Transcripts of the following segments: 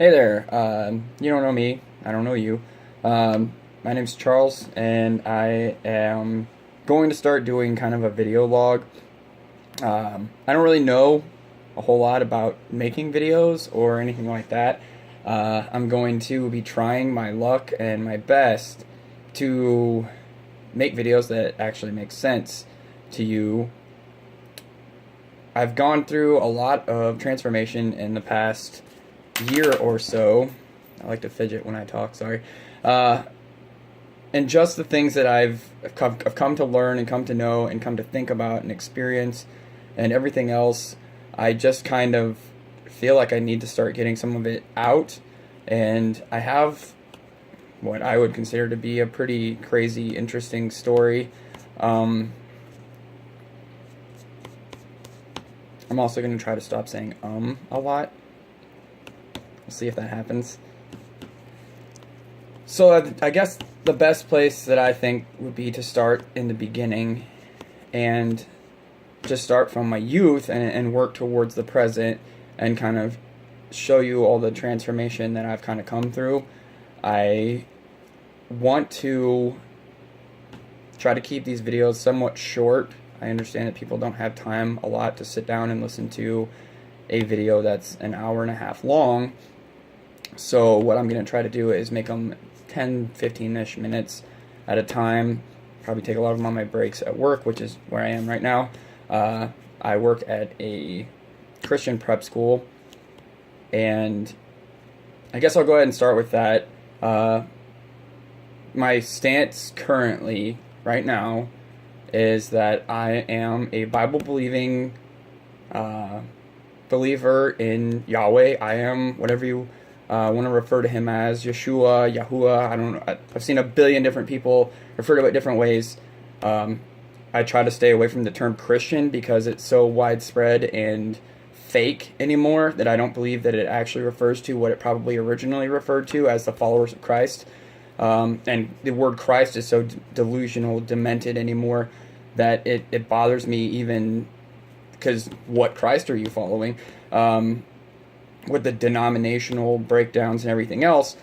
Hey there. You don't know me. I don't know you. My name's Charles, and I am going to start doing kind of a video log. I don't really know a whole lot about making videos or anything like that. I'm going to be trying my luck and my best to make videos that actually make sense to you. I've gone through a lot of transformation in the past year or so. I like to fidget when I talk, sorry. Uh, and just the things that I've come to learn and come to know and come to think about and experience and everything else, I just kind of feel like I need to start getting some of it out. And I have what I would consider to be a pretty crazy, interesting story. Um, I'm also going to try to stop saying a lot. We'll see if that happens. So I guess the best place that I think would be to start in the beginning and just start from my youth and work towards the present and kind of show you all the transformation that I've kind of come through. I want to try to keep these videos somewhat short. I understand that people don't have time a lot to sit down and listen to a video that's an hour and a half long. So what I'm going to try to do is make them 10, 15-ish minutes at a time. Probably take a lot of them on my breaks at work, which is where I am right now. I work at a Christian prep school, and I guess I'll go ahead and start with that. My stance currently, right now, is that I am a Bible-believing believer in Yahweh. I am whatever you want to refer to him as, Yeshua, Yahuwah. I don't know. I've seen a billion different people refer to it different ways. I try to stay away from the term Christian because it's so widespread and fake anymore that I don't believe that it actually refers to what it probably originally referred to as the followers of Christ. And the word Christ is so delusional, demented anymore that it bothers me even because what Christ are you following? With the denominational breakdowns and everything else,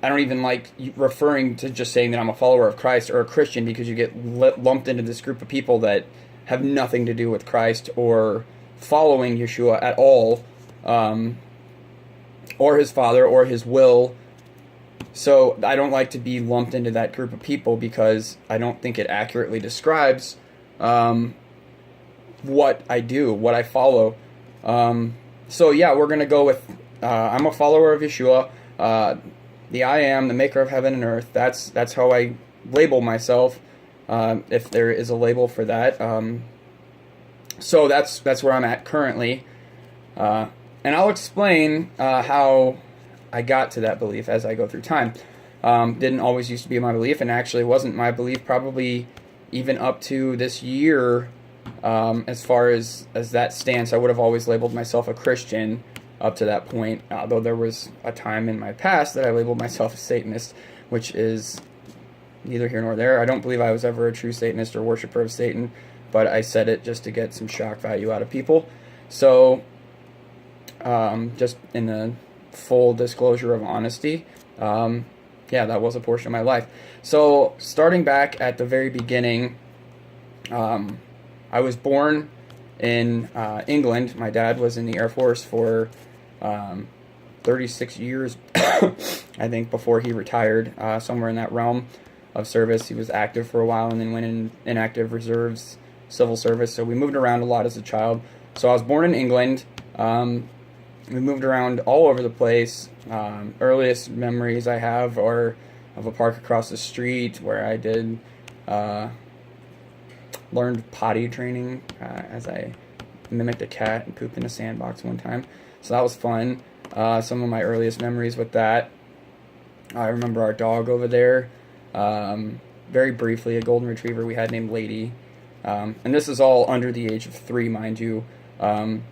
I don't even like referring to just saying that I'm a follower of Christ or a Christian because you get lumped into this group of people that have nothing to do with Christ or following Yeshua at all, or his Father or his will. So I don't like to be lumped into that group of people because I don't think it accurately describes what I do, what I follow. So yeah, we're going to go with I'm a follower of Yeshua, the I am, the maker of heaven and earth. That's how I label myself, if there is a label for that. So that's where I'm at currently. And I'll explain how I got to that belief as I go through time. Didn't always used to be my belief, and actually wasn't my belief probably even up to this year. As far as that stance, I would have always labeled myself a Christian up to that point, though there was a time in my past that I labeled myself a Satanist, which is neither here nor there. I don't believe I was ever a true Satanist or worshiper of Satan, but I said it just to get some shock value out of people. So, just in the full disclosure of honesty, yeah, that was a portion of my life. So, starting back at the very beginning, I was born in England. My dad was in the Air Force for 36 years, I think, before he retired, somewhere in that realm of service. He was active for a while and then went in inactive reserves, civil service. So we moved around a lot as a child. So I was born in England. We moved around all over the place. Earliest memories I have are of a park across the street where I did learned potty training as I mimicked a cat and pooped in a sandbox one time. So that was fun. Some of my earliest memories with that. I remember our dog over there. Very briefly, a golden retriever we had named Lady. And this is all under the age of 3, mind you. And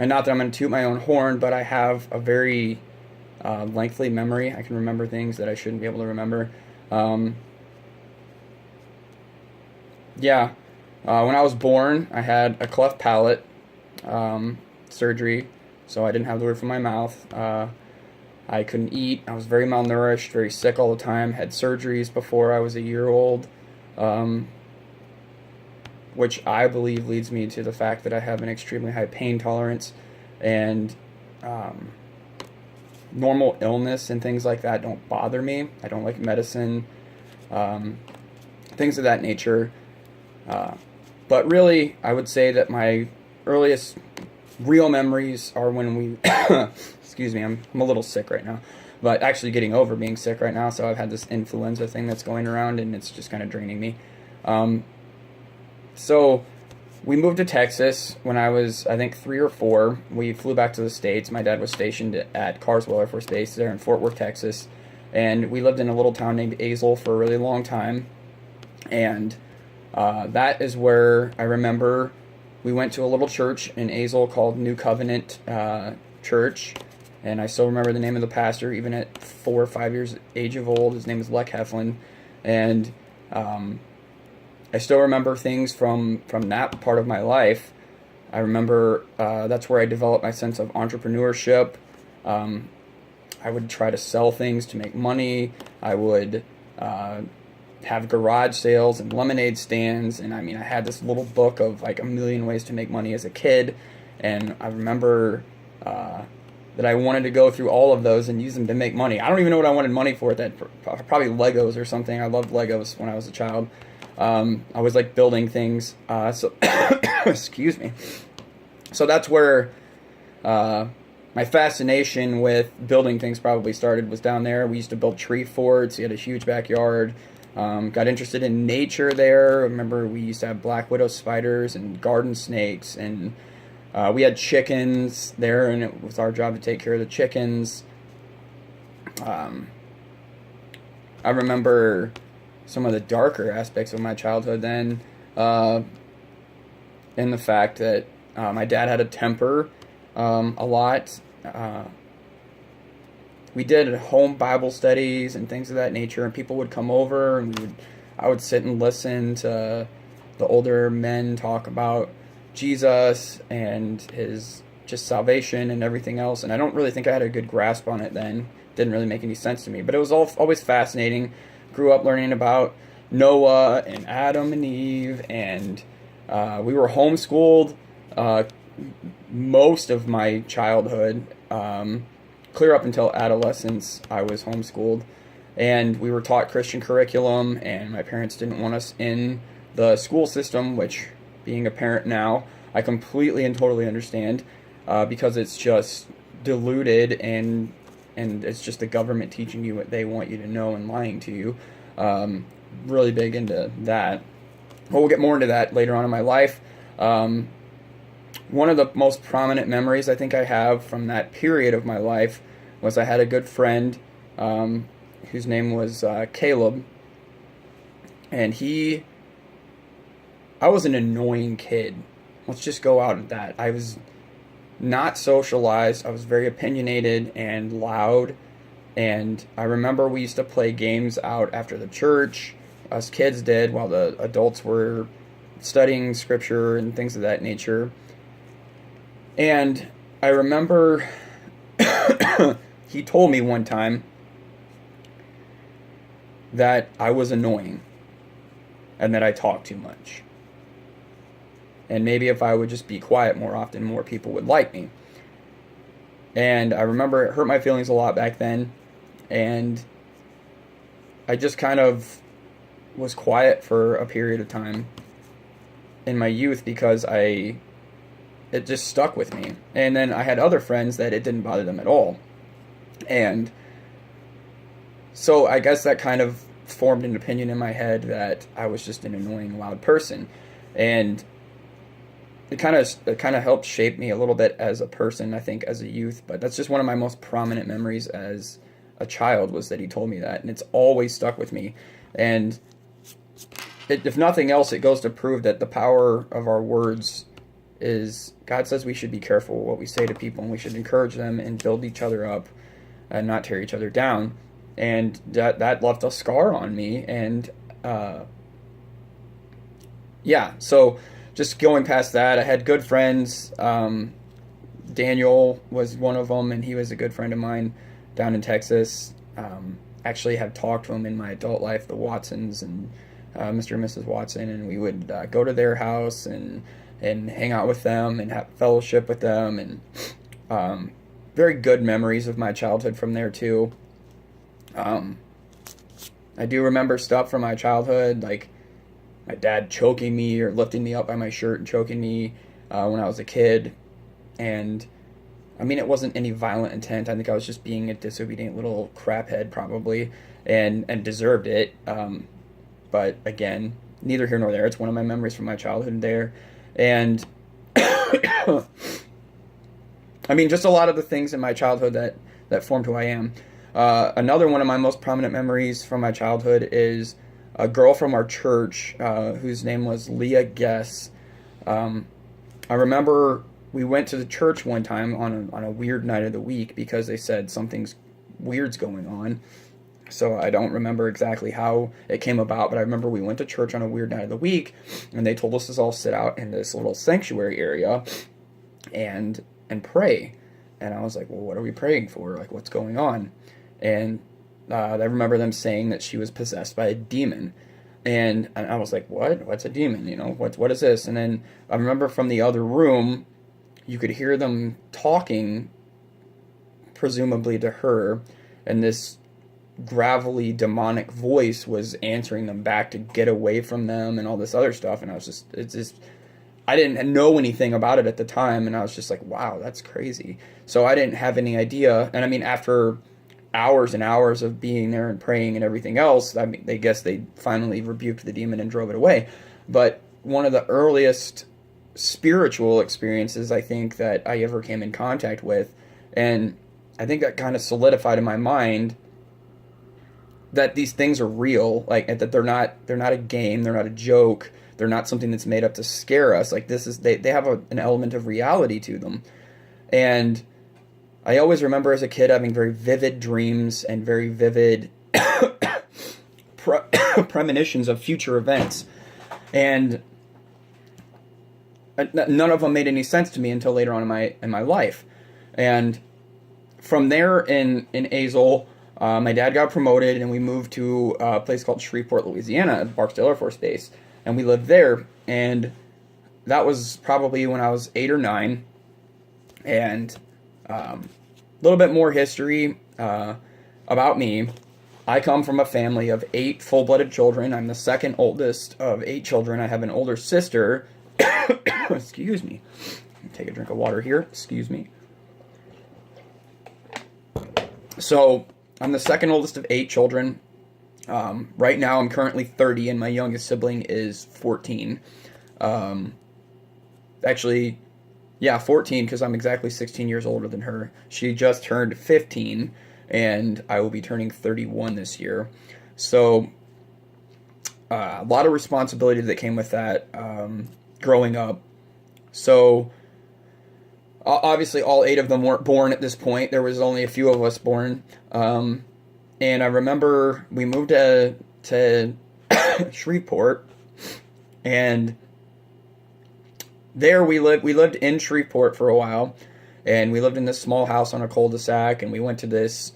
not that I'm going to toot my own horn, but I have a very lengthy memory. I can remember things that I shouldn't be able to remember. Yeah. When I was born, I had a cleft palate surgery, so I didn't have the roof of my mouth. I couldn't eat. I was very malnourished, very sick all the time. Had surgeries before I was a year old, which I believe leads me to the fact that I have an extremely high pain tolerance, and normal illness and things like that don't bother me. I don't like medicine, things of that nature. But really, I would say that my earliest real memories are when we, excuse me, I'm a little sick right now, but actually getting over being sick right now, so I've had this influenza thing that's going around, and it's just kind of draining me. So we moved to Texas when I was, I think, 3 or 4. We flew back to the States. My dad was stationed at Carswell Air Force Base there in Fort Worth, Texas, and we lived in a little town named Azle for a really long time, and that is where I remember we went to a little church in Azle called New Covenant Church, and I still remember the name of the pastor, even at 4 or 5 years age of old. His name is Lek Heflin, and I still remember things from that part of my life. I remember that's where I developed my sense of entrepreneurship. I would try to sell things to make money. I would have garage sales and lemonade stands, and I mean, I had this little book of like a million ways to make money as a kid, and I remember that I wanted to go through all of those and use them to make money. I don't even know what I wanted money for at that, probably Legos or something. I loved Legos when I was a child. I was like building things, so excuse me. So that's where my fascination with building things probably started, was down there. We used to build tree forts. We had a huge backyard. Got interested in nature there. I remember we used to have black widow spiders and garden snakes, and we had chickens there, and it was our job to take care of the chickens. I remember some of the darker aspects of my childhood then, in the fact that my dad had a temper a lot. We did home Bible studies and things of that nature, and people would come over, and I would sit and listen to the older men talk about Jesus and his just salvation and everything else, and I don't really think I had a good grasp on it then. It didn't really make any sense to me, but it was always fascinating. Grew up learning about Noah and Adam and Eve, and we were homeschooled most of my childhood. Clear up until adolescence, I was homeschooled, and we were taught Christian curriculum, and my parents didn't want us in the school system, which, being a parent now, I completely and totally understand, because it's just diluted, and it's just the government teaching you what they want you to know and lying to you. Really big into that. But we'll get more into that later on in my life. One of the most prominent memories I think I have from that period of my life was I had a good friend whose name was Caleb, and I was an annoying kid. Let's just go out at that. I was not socialized. I was very opinionated and loud, and I remember we used to play games out after the church. Us kids did, while the adults were studying scripture and things of that nature. And I remember he told me one time that I was annoying and that I talked too much. And maybe if I would just be quiet more often, more people would like me. And I remember it hurt my feelings a lot back then. And I just kind of was quiet for a period of time in my youth because it just stuck with me. And then I had other friends that it didn't bother them at all. And so I guess that kind of formed an opinion in my head that I was just an annoying, loud person. And it kind of helped shape me a little bit as a person, I think, as a youth. But that's just one of my most prominent memories as a child, was that he told me that. And it's always stuck with me. And if nothing else, it goes to prove that the power of our words is, God says we should be careful what we say to people, and we should encourage them and build each other up and not tear each other down. And that left a scar on me. And so just going past that, I had good friends. Daniel was one of them, and he was a good friend of mine. down in Texas. Actually have talked to them in my adult life, the Watsons and Mr. and Mrs. Watson, and we would go to their house and hang out with them and have fellowship with them, and very good memories of my childhood from there too. I do remember stuff from my childhood, like my dad choking me or lifting me up by my shirt and choking me when I was a kid. And I mean, it wasn't any violent intent. I think I was just being a disobedient little craphead probably, and deserved it. But again, neither here nor there. It's one of my memories from my childhood there. And I mean, just a lot of the things in my childhood that formed who I am. Another one of my most prominent memories from my childhood is a girl from our church whose name was Leah Guess. I remember we went to the church one time on a weird night of the week because they said something's weird's going on. So I don't remember exactly how it came about, but I remember we went to church on a weird night of the week, and they told us to all sit out in this little sanctuary area and pray. And I was like, well, what are we praying for? Like, what's going on? And I remember them saying that she was possessed by a demon. And I was like, what? What's a demon? You know, what is this? And then I remember from the other room, you could hear them talking, presumably to her, and this gravelly demonic voice was answering them back to get away from them and all this other stuff. And I was just, I didn't know anything about it at the time, and I was just like, wow, that's crazy. So I didn't have any idea. And I mean, after hours and hours of being there and praying and everything else, I mean, they guess they finally rebuked the demon and drove it away. But one of the earliest spiritual experiences I think that I ever came in contact with, and I think that kind of solidified in my mind that these things are real, like that they're not a game, they're not a joke, they're not something that's made up to scare us. Like this is they have an element of reality to them. And I always remember as a kid having very vivid dreams and very vivid premonitions of future events, and none of them made any sense to me until later on in my life. And from there in Azle, my dad got promoted, and we moved to a place called Shreveport, Louisiana, Barksdale Air Force Base, and we lived there. And that was probably when I was 8 or 9. And a little bit more history about me. I come from a family of 8 full-blooded children. I'm the second oldest of 8 children. I have an older sister. Excuse me. Take a drink of water here. Excuse me. So I'm the second oldest of 8 children. Right now I'm currently 30, and my youngest sibling is 14. Actually, yeah, 14, because I'm exactly 16 years older than her. She just turned 15, and I will be turning 31 this year. So a lot of responsibility that came with that growing up. So obviously all 8 of them weren't born at this point. There was only a few of us born. And I remember we moved to Shreveport, and there we lived in Shreveport for a while, and we lived in this small house on a cul-de-sac, and we went to this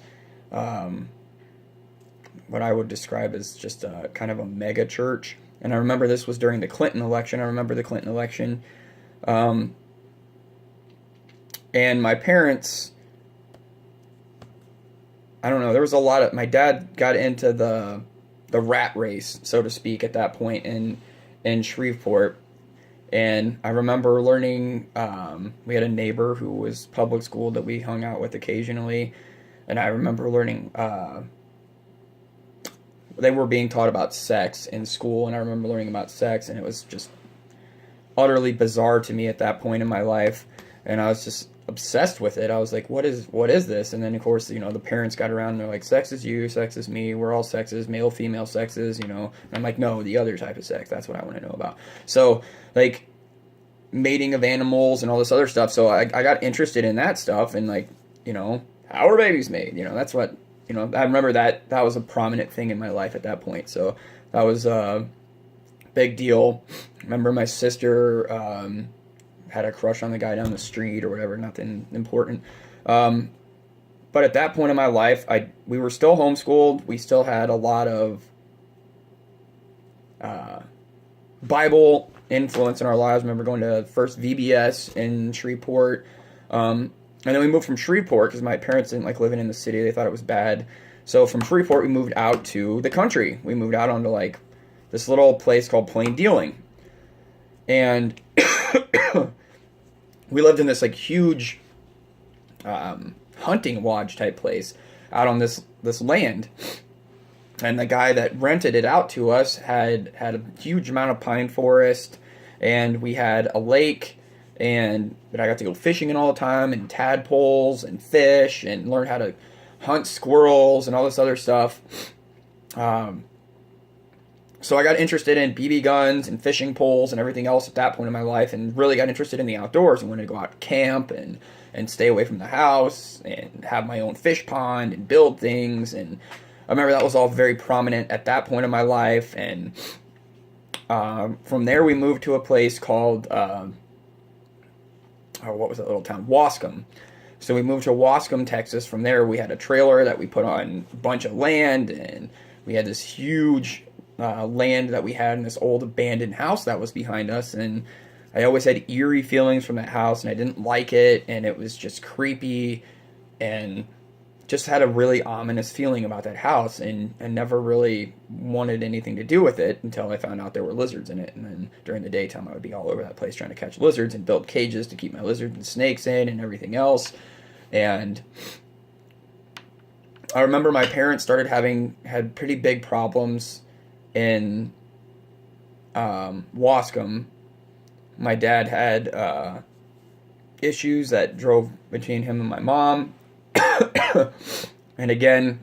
what I would describe as just a kind of a mega church. And I remember this was during the Clinton election. I remember the Clinton election. And my parents, I don't know, there was a lot of, my dad got into the rat race, so to speak, at that point in Shreveport. And I remember learning, we had a neighbor who was public school that we hung out with occasionally. And I remember learning, they were being taught about sex in school, and I remember learning about sex, and it was just utterly bizarre to me at that point in my life, and I was just obsessed with it. I was like, what is this? And then, of course, you know, the parents got around, and they're like, sex is you, sex is me, we're all sexes, male, female sexes, you know, and I'm like, no, the other type of sex, that's what I want to know about. So, like, mating of animals and all this other stuff, so I got interested in that stuff, and, like, you know, how are babies made? You know, that's what, you know, I remember that was a prominent thing in my life at that point. So that was a big deal. I remember my sister had a crush on the guy down the street or whatever, nothing important. But But at that point in my life, we were still homeschooled. We still had a lot of Bible influence in our lives. I remember going to first VBS in Shreveport. And then we moved from Shreveport because my parents didn't like living in the city. They thought it was bad. So from Shreveport, we moved out to the country. We moved out onto like this little place called Plain Dealing. And we lived in this like huge hunting lodge type place out on this land. And the guy that rented it out to us had a huge amount of pine forest, and we had a lake, and I got to go fishing in all the time, and tadpoles and fish, and learn how to hunt squirrels and all this other stuff. So I got interested in BB guns and fishing poles and everything else at that point in my life, and really got interested in the outdoors and wanted to go out to camp and stay away from the house and have my own fish pond and build things. And I remember that was all very prominent at that point in my life. And from there we moved to a place called, what was that little town? Wascom. So we moved to Wascom, Texas. From there we had a trailer that we put on a bunch of land, and we had this huge land that we had in this old abandoned house that was behind us. And I always had eerie feelings from that house, and I didn't like it, and it was just creepy, and just had a really ominous feeling about that house, and never really wanted anything to do with it until I found out there were lizards in it. And then during the daytime I would be all over that place trying to catch lizards and build cages to keep my lizards and snakes in and everything else. And I remember my parents had pretty big problems in Wascom. My dad had issues that drove between him and my mom. And again,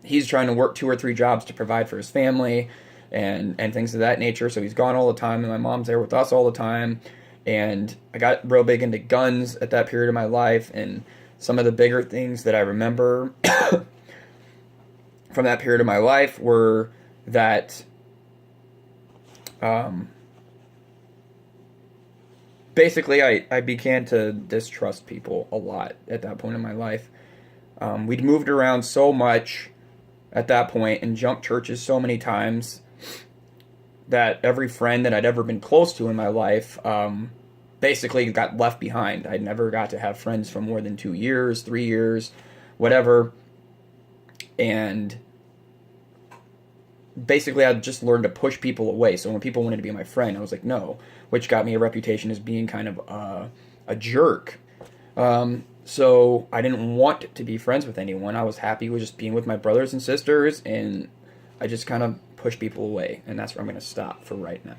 he's trying to work 2 or 3 jobs to provide for his family and things of that nature. So he's gone all the time, and my mom's there with us all the time. And I got real big into guns at that period of my life. And some of the bigger things that I remember from that period of my life were that basically I began to distrust people a lot at that point in my life. We'd moved around so much at that point and jumped churches so many times that every friend that I'd ever been close to in my life basically got left behind. I never got to have friends for more than 2 years, 3 years, whatever. And basically I just learned to push people away. So when people wanted to be my friend, I was like, no, which got me a reputation as being kind of a jerk. So I didn't want to be friends with anyone. I was happy with just being with my brothers and sisters, and I just kind of pushed people away. And that's where I'm going to stop for right now.